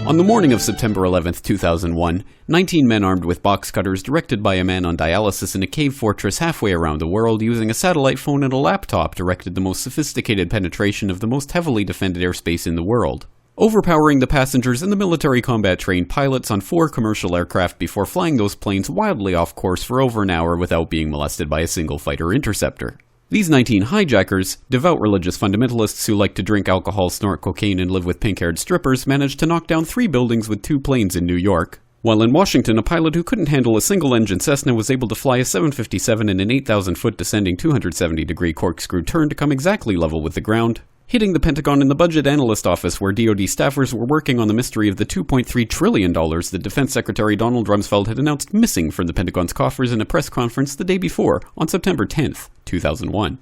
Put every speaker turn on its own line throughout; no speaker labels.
On the morning of September 11, 2001, 19 men armed with box cutters, directed by a man on dialysis in a cave fortress halfway around the world using a satellite phone and a laptop, directed the most sophisticated penetration of the most heavily defended airspace in the world, overpowering the passengers and the military combat-trained pilots on 4 commercial aircraft before flying those planes wildly off course for over an hour without being molested by a single fighter interceptor. These 19 hijackers, devout religious fundamentalists who like to drink alcohol, snort cocaine, and live with pink-haired strippers, managed to knock down 3 buildings with 2 planes in New York, while in Washington, a pilot who couldn't handle a single-engine Cessna was able to fly a 757 in an 8,000-foot descending 270-degree corkscrew turn to come exactly level with the ground, hitting the Pentagon in the Budget Analyst Office where DoD staffers were working on the mystery of the $2.3 trillion that Defense Secretary Donald Rumsfeld had announced missing from the Pentagon's coffers in a press conference the day before, on September 10th, 2001.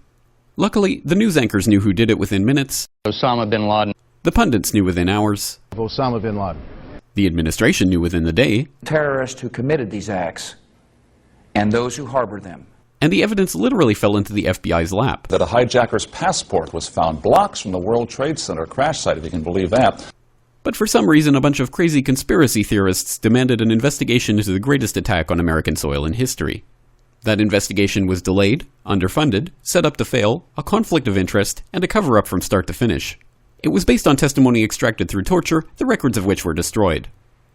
Luckily, the news anchors knew who did it within minutes.
Osama bin Laden.
The pundits knew within hours.
Osama bin Laden.
The administration knew within the day.
Terrorists who committed these acts and those who harbor them.
And the evidence literally fell into the FBI's lap.
That a hijacker's passport was found blocks from the World Trade Center crash site, if you can believe that.
But for some reason, a bunch of crazy conspiracy theorists demanded an investigation into the greatest attack on American soil in history. That investigation was delayed, underfunded, set up to fail, a conflict of interest, and a cover-up from start to finish. It was based on testimony extracted through torture, the records of which were destroyed.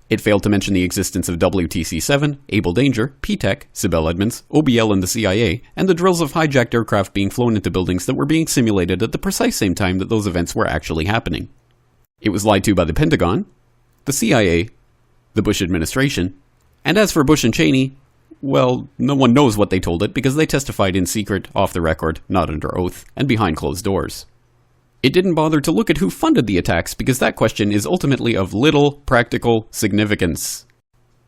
It failed to mention the existence of WTC-7, Able Danger, P-TECH, Sibel Edmonds, OBL and the CIA, and the drills of hijacked aircraft being flown into buildings that were being simulated at the precise same time that those events were actually happening. It was lied to by the Pentagon, the CIA, the Bush administration, and as for Bush and Cheney, well, no one knows what they told it because they testified in secret, off the record, not under oath, and behind closed doors. It didn't bother to look at who funded the attacks because that question is ultimately of little practical significance.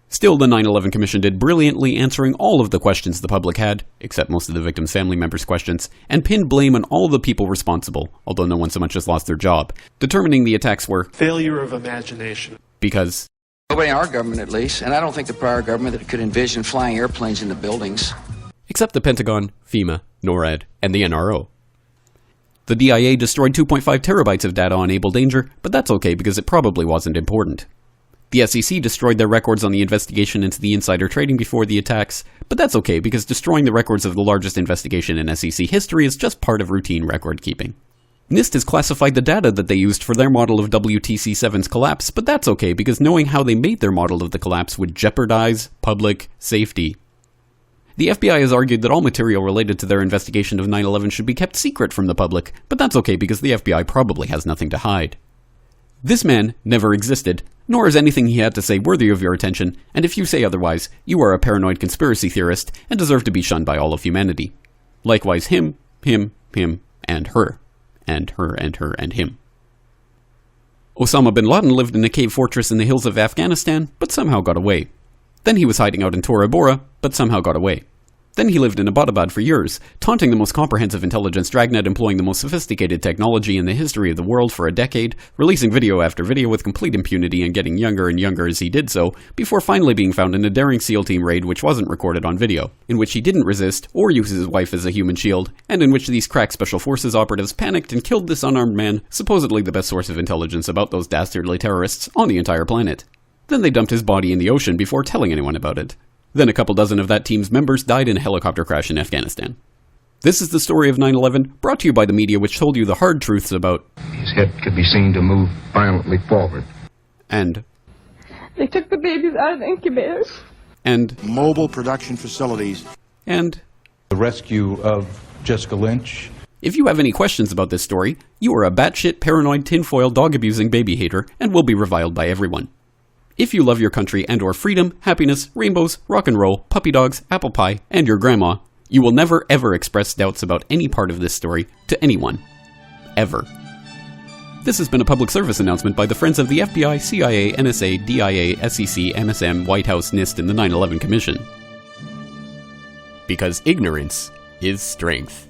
Still, the 9/11 Commission did brilliantly answering all of the questions the public had, except most of the victims' family members' questions, and pinned blame on all the people responsible, although no one so much as lost their job, determining the attacks were
failure of imagination.
Because
nobody in our government, at least, and I don't think the prior government that could envision flying airplanes into buildings.
Except the Pentagon, FEMA, NORAD, and the NRO. The DIA destroyed 2.5 terabytes of data on Able Danger, but that's okay because it probably wasn't important. The SEC destroyed their records on the investigation into the insider trading before the attacks, but that's okay because destroying the records of the largest investigation in SEC history is just part of routine record keeping. NIST has classified the data that they used for their model of WTC-7's collapse, but that's okay because knowing how they made their model of the collapse would jeopardize public safety. The FBI has argued that all material related to their investigation of 9/11 should be kept secret from the public, but that's okay because the FBI probably has nothing to hide. This man never existed, nor is anything he had to say worthy of your attention, and if you say otherwise, you are a paranoid conspiracy theorist and deserve to be shunned by all of humanity. Likewise him, and her. And her, and her, and him. Osama bin Laden lived in a cave fortress in the hills of Afghanistan, but somehow got away. Then he was hiding out in Tora Bora, but somehow got away. Then he lived in Abbottabad for years, taunting the most comprehensive intelligence dragnet employing the most sophisticated technology in the history of the world for a decade, releasing video after video with complete impunity and getting younger and younger as he did so, before finally being found in a daring SEAL team raid which wasn't recorded on video, in which he didn't resist or use his wife as a human shield, and in which these crack special forces operatives panicked and killed this unarmed man, supposedly the best source of intelligence about those dastardly terrorists on the entire planet. Then they dumped his body in the ocean before telling anyone about it. Then a couple dozen of that team's members died in a helicopter crash in Afghanistan. This is the story of 9/11, brought to you by the media which told you the hard truths about
his head could be seen to move violently forward.
And
they took the babies out of the incubators.
And
mobile production facilities.
And
the rescue of Jessica Lynch.
If you have any questions about this story, you are a batshit paranoid tinfoil dog-abusing baby hater and will be reviled by everyone. If you love your country and or freedom, happiness, rainbows, rock and roll, puppy dogs, apple pie, and your grandma, you will never ever express doubts about any part of this story to anyone. Ever. This has been a public service announcement by the Friends of the FBI, CIA, NSA, DIA, SEC, MSM, White House, NIST, and the 9/11 Commission. Because ignorance is strength.